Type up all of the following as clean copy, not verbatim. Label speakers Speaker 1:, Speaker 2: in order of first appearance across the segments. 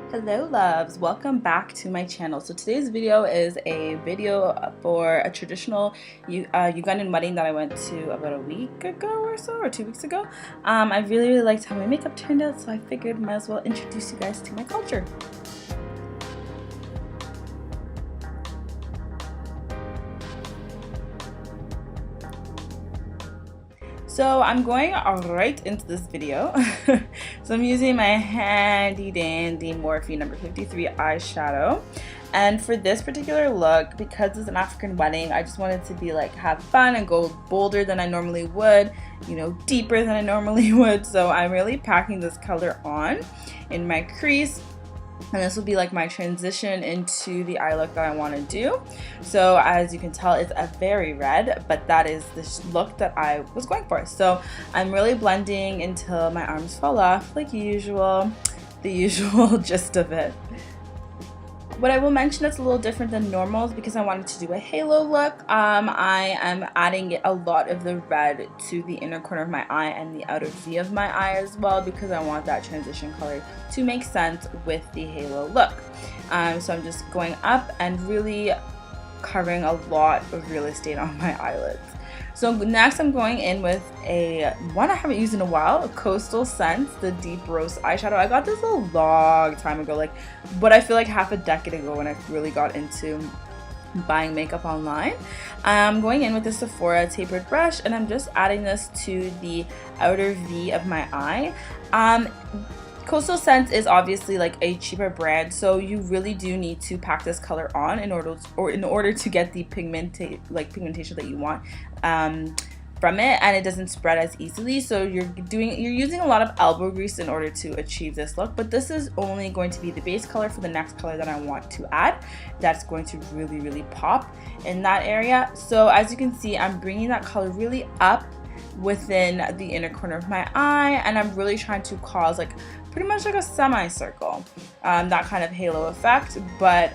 Speaker 1: Hello loves, welcome back to my channel. So today's video is a video for a traditional Ugandan wedding that I went to about a week ago or so, or 2 weeks ago. I really liked how my makeup turned out, so I figured might as well introduce you guys to my culture. So I'm going right into this video. So I'm using my handy dandy Morphe number 53 eyeshadow, and for this particular look, because it's an African wedding, I just wanted to be like have fun and go bolder than I normally would, you know, deeper than I normally would. So I'm really packing this color on in my crease, and this will be like my transition into the eye look that I want to do. So as you can tell, it's a very red, but that is the look that I was going for. So I'm really blending until my arms fall off like usual, the usual gist of it. What I will mention that's a little different than normal is because I wanted to do a halo look. I am adding a lot of the red to the inner corner of my eye and the outer V of my eye as well, because I want that transition color to make sense with the halo look. So I'm just going up and really covering a lot of real estate on my eyelids. So next I'm going in with one I haven't used in a while, a Coastal Scents, the Deep Rose eyeshadow. I got this a long time ago, but I feel like half a decade ago when I really got into buying makeup online. I'm going in with the Sephora tapered brush, and I'm just adding this to the outer V of my eye. Coastal Scents is obviously like a cheaper brand, so you really do need to pack this color on in order to get the pigmentation that you want from it, and it doesn't spread as easily. So you're using a lot of elbow grease in order to achieve this look, but this is only going to be the base color for the next color that I want to add. That's going to really pop in that area. So as you can see, I'm bringing that color really up within the inner corner of my eye, and I'm really trying to cause like pretty much like a semicircle, that kind of halo effect, but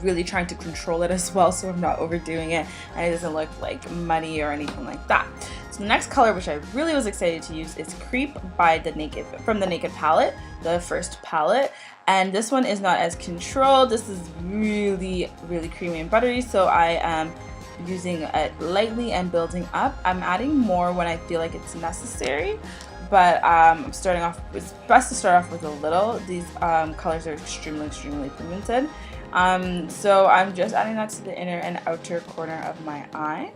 Speaker 1: really trying to control it as well, so I'm not overdoing it and it doesn't look like muddy or anything like that. So the next color, which I really was excited to use, is Creep from the Naked palette, the first palette, and this one is not as controlled. This is really creamy and buttery, so I am using it lightly and building up. I'm adding more when I feel like it's necessary, but I'm starting off, it's best to start off with a little. These colors are extremely pigmented. So I'm just adding that to the inner and outer corner of my eye,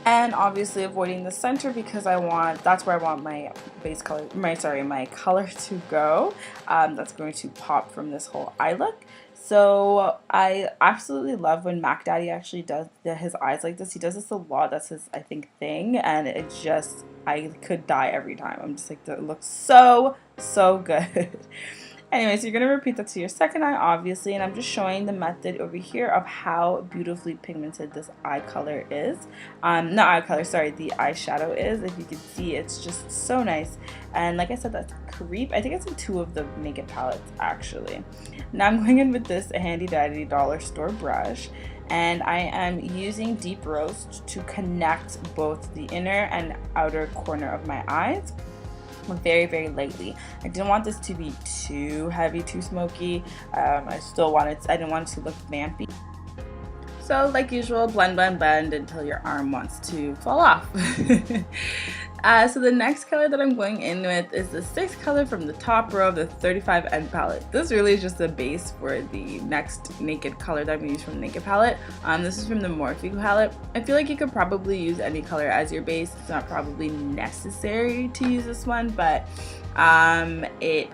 Speaker 1: and obviously avoiding the center because that's where I want my base color, my color to go. That's going to pop from this whole eye look. So I absolutely love when Mac Daddy actually does his eyes like this. He does this a lot. That's his, I think, thing, and it just, I could die every time. I'm just like, that looks so good. Anyway, so you're going to repeat that to your second eye, obviously, and I'm just showing the method over here of how beautifully pigmented this eye color is. Not eye color, sorry, the eyeshadow is. If you can see, it's just so nice. And like I said, that's Creep. I think it's in 2 of the Naked palettes, actually. Now I'm going in with this handy dandy dollar store brush, and I am using Deep Rose to connect both the inner and outer corner of my eyes very lightly. I didn't want this to be too heavy, too smoky. I didn't want it to look vampy. So like usual, blend until your arm wants to fall off. So the next color that I'm going in with is the 6th color from the top row of the 35N palette. This really is just the base for the next Naked color that I'm going to use from the Naked palette. This is from the Morphe palette. I feel like you could probably use any color as your base. It's not probably necessary to use this one, but it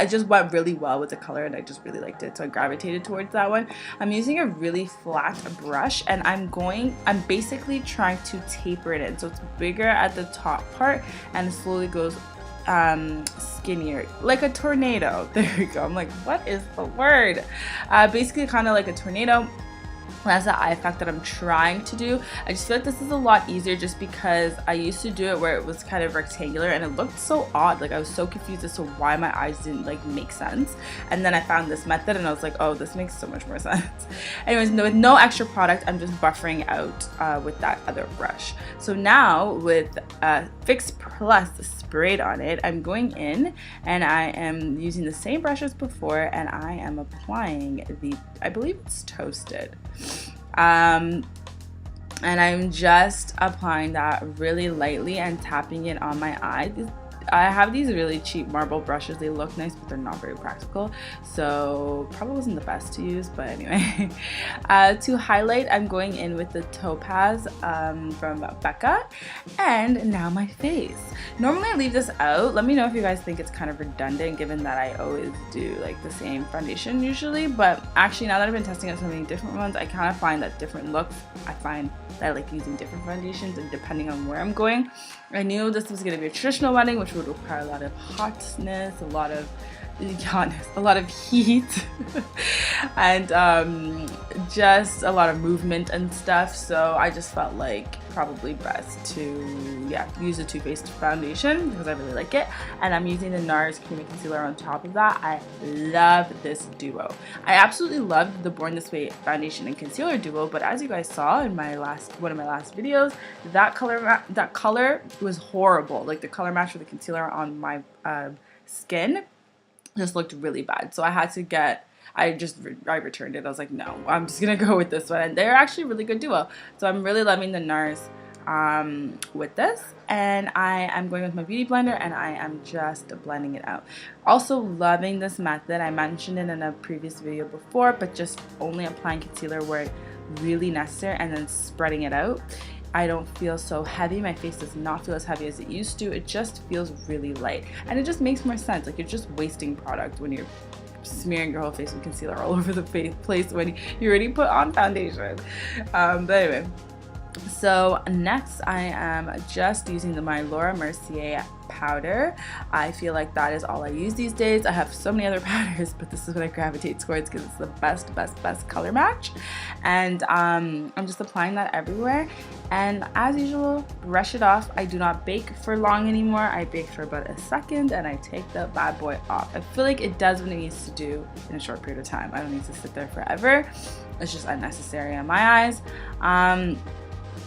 Speaker 1: just went really well with the color, and I just really liked it, so I gravitated towards that one. I'm using a really flat brush, and I'm basically trying to taper it in, so it's bigger at the top part and slowly goes skinnier, like a tornado. There we go. I'm like, what is the word? Basically kind of like a tornado. That's the eye effect that I'm trying to do. I just feel like this is a lot easier just because I used to do it where it was kind of rectangular and it looked so odd. Like I was so confused as to why my eyes didn't like make sense. And then I found this method and I was like, oh, this makes so much more sense. Anyways, with no extra product, I'm just buffering out with that other brush. So now with Fix Plus sprayed on it, I'm going in and I am using the same brush as before and I am applying the, I believe it's Toasted. And I'm just applying that really lightly and tapping it on my eye. I have these really cheap marble brushes. They look nice, but they're not very practical. So probably wasn't the best to use, but anyway. To highlight, I'm going in with the Topaz from Becca. And now my face. Normally I leave this out. Let me know if you guys think it's kind of redundant given that I always do like the same foundation usually. But actually now that I've been testing out so many different ones, I kind of find that different looks, I find that I like using different foundations and depending on where I'm going. I knew this was going to be a traditional wedding, which would require a lot of hotness, a lot of heat, and just a lot of movement and stuff. So I just felt like probably best to use a Too Faced foundation because I really like it, and I'm using the NARS creamy concealer on top of that. I love this duo. I absolutely loved the Born This Way foundation and concealer duo, but as you guys saw in one of my last videos, that color was horrible. Like the color match for the concealer on my skin just looked really bad. So I had to get, I returned it. I was like, no, I'm just gonna go with this one. And they're actually a really good duo. So I'm really loving the NARS with this. And I am going with my beauty blender and I am just blending it out. Also loving this method. I mentioned it in a previous video before, but just only applying concealer where it's really necessary and then spreading it out. I don't feel so heavy. My face does not feel as heavy as it used to. It just feels really light. And it just makes more sense. Like you're just wasting product when you're smearing your whole face with concealer all over the place when you already put on foundation. But anyway. So next I am just using my Laura Mercier powder. I feel like that is all I use these days. I have so many other powders, but this is what I gravitate towards because it's the best color match. And I'm just applying that everywhere. And as usual, brush it off. I do not bake for long anymore. I bake for about a second and I take the bad boy off. I feel like it does what it needs to do in a short period of time. I don't need to sit there forever. It's just unnecessary on my eyes.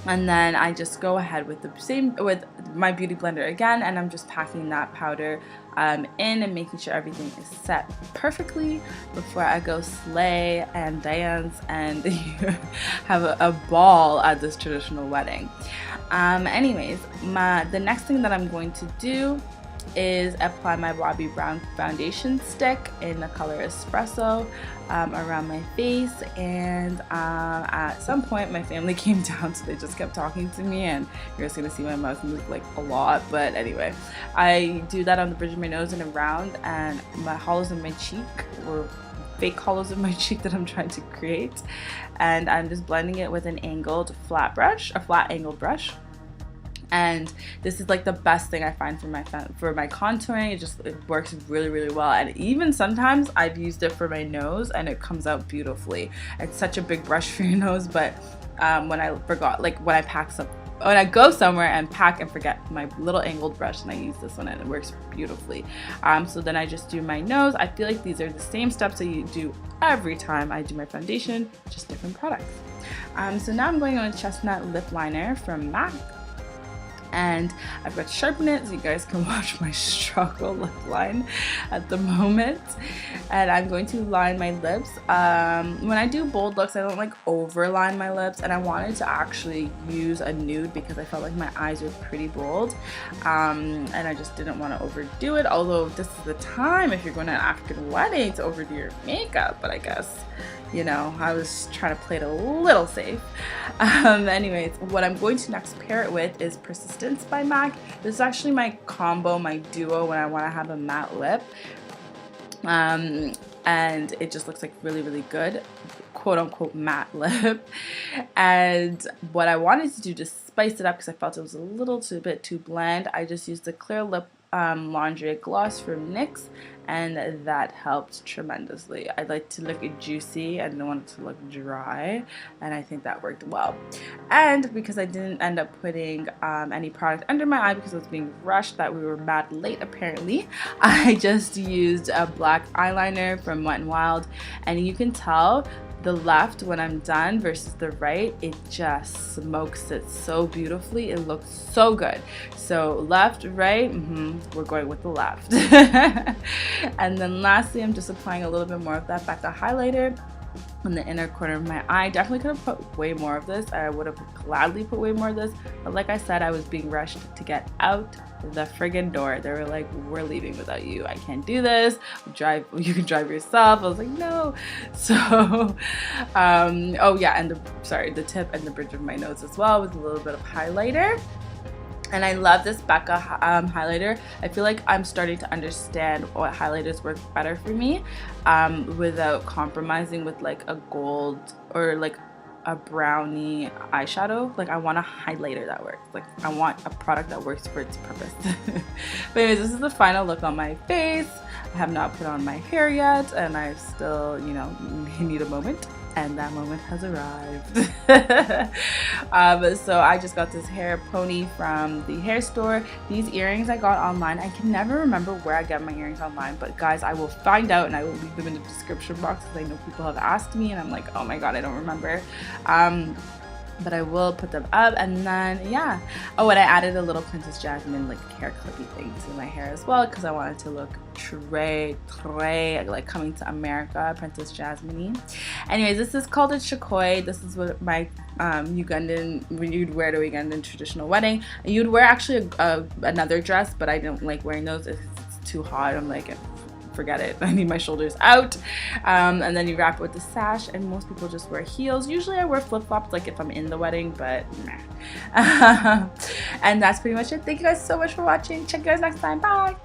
Speaker 1: And then I just go ahead with with my beauty blender again, and I'm just packing that powder in and making sure everything is set perfectly before I go slay and dance and have a ball at this traditional wedding. Anyways, the next thing that I'm going to do is apply my BOBBI Brown foundation stick in the color Espresso around my face. And at some point my family came down, so they just kept talking to me, and you're just gonna see my mouth move like a lot. But anyway, I do that on the bridge of my nose and around, and my hollows in my cheek, or fake hollows in my cheek that I'm trying to create, and I'm just blending it with an angled flat angled brush. And this is like the best thing I find for my contouring. It works really well, and even sometimes I've used it for my nose and it comes out beautifully. It's such a big brush for your nose, but when I go somewhere and pack and forget my little angled brush, and I use this one and it works beautifully. So then I just do my nose. I feel like these are the same steps that you do every time I do my foundation, just different products. So now I'm going on a chestnut lip liner from MAC. And I've got to sharpen it so you guys can watch my struggle lip line at the moment. And I'm going to line my lips. When I do bold looks, I don't like overline my lips, and I wanted to actually use a nude because I felt like my eyes were pretty bold, and I just didn't want to overdo it, although this is the time if you're going to an African wedding to overdo your makeup. But I guess, you know, I was trying to play it a little safe. Anyways, what I'm going to next pair it with is Persistence by MAC. This is actually my combo, my duo when I want to have a matte lip. And it just looks like really good, quote unquote matte lip. And what I wanted to do to spice it up, because I felt it was a little bit too bland, I just used the Clear Lip Lingerie gloss from NYX, and that helped tremendously. I like to look juicy and don't want it to look dry, and I think that worked well. And because I didn't end up putting any product under my eye because I was being rushed, that we were mad late apparently, I just used a black eyeliner from Wet n Wild, and you can tell the left when I'm done versus the right, it just smokes it so beautifully. It looks so good. So left, right, we're going with the left. And then lastly, I'm just applying a little bit more of that BECA highlighter on the inner corner of my eye. Definitely could have put way more of this. I would have gladly put way more of this, but like I said, I was being rushed to get out the friggin' door. They were like, we're leaving without you. I can't do this. You can drive yourself. I was like, no. So oh yeah, and the tip and the bridge of my nose as well with a little bit of highlighter. And I love this BECA highlighter. I feel like I'm starting to understand what highlighters work better for me without compromising with like a gold or like a brownie eyeshadow. Like I want a highlighter that works. Like I want a product that works for its purpose. But anyways, this is the final look on my face. I have not put on my hair yet, and I still, you know, need a moment. And that moment has arrived. So I just got this hair pony from the hair store. These earrings I got online. I can never remember where I get my earrings online, but guys, I will find out and I will leave them in the description box because I know people have asked me and I'm like, oh my god, I don't remember. But I will put them up. And then yeah, oh, and I added a little Princess Jasmine like hair clippy thing to my hair as well because I wanted to look très like coming to America, Princess Jasmine-y. Anyways, this is called a chikoi. This is what my Ugandan, when you'd wear to a Ugandan traditional wedding. You'd wear actually another dress, but I don't like wearing those. It's too hot. I'm like, forget it. I need my shoulders out. And then you wrap it with the sash, and most people just wear heels. Usually I wear flip-flops like if I'm in the wedding, but nah. And that's pretty much it. Thank you guys so much for watching. Check you guys next time. Bye.